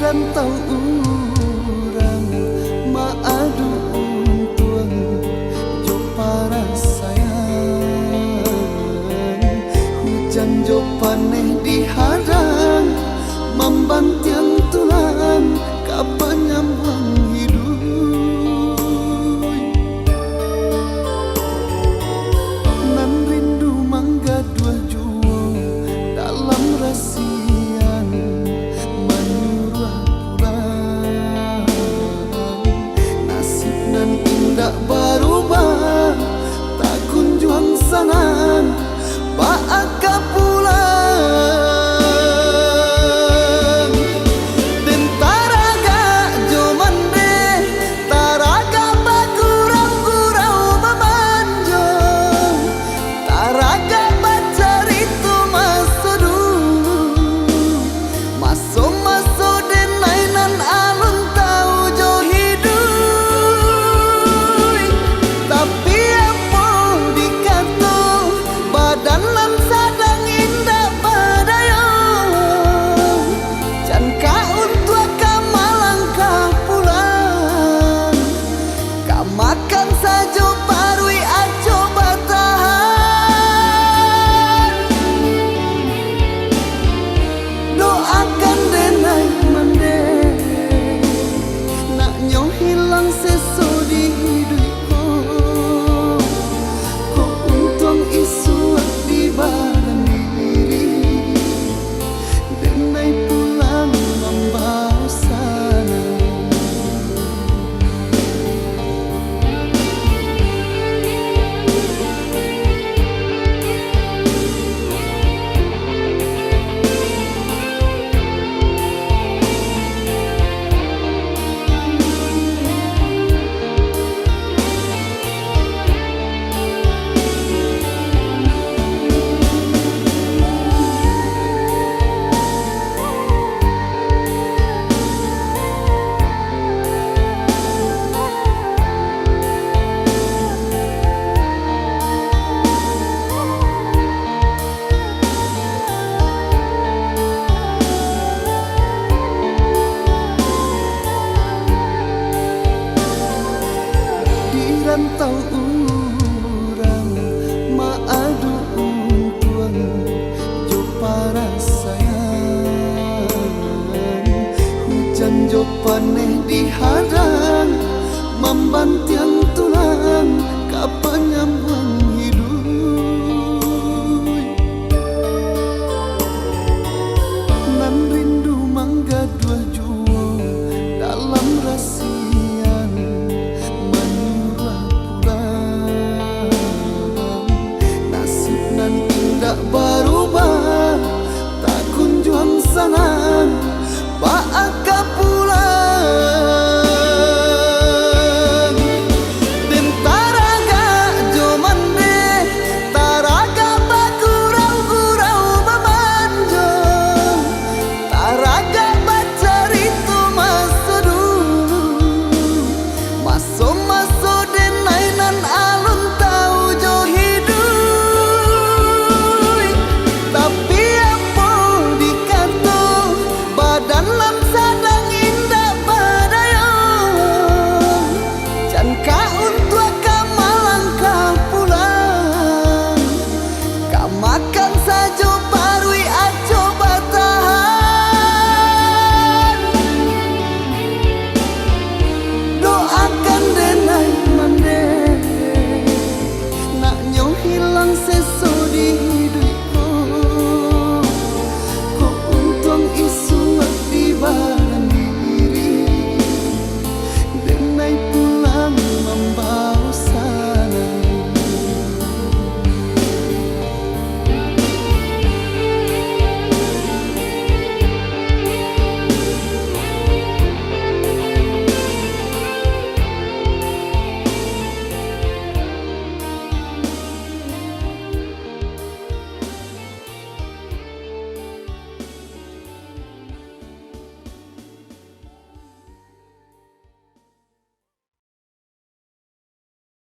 rantau urang maadu untuang jo para sayang, hujan jo paneh dihadang membantiang tulang kapanyambang hidup. Nan rindu mangga dua jua dalam rasian menyurah pulang, nasib nan indah berubah tak kunjung sangan baaka pulang. Makan saja parui aco batahan, doakan denai mande nak nyo hilang seso di hidupku. Ko untung isu di badan diri denai pulang membawa sana. Rantau urang maadu untuang jo para sayang, hujan jo paneh dihadang membantiang tulang kapanyambang hidup. Nan rindu mangga dua jua dalam rasian tak berubah tak kunjung sangan baak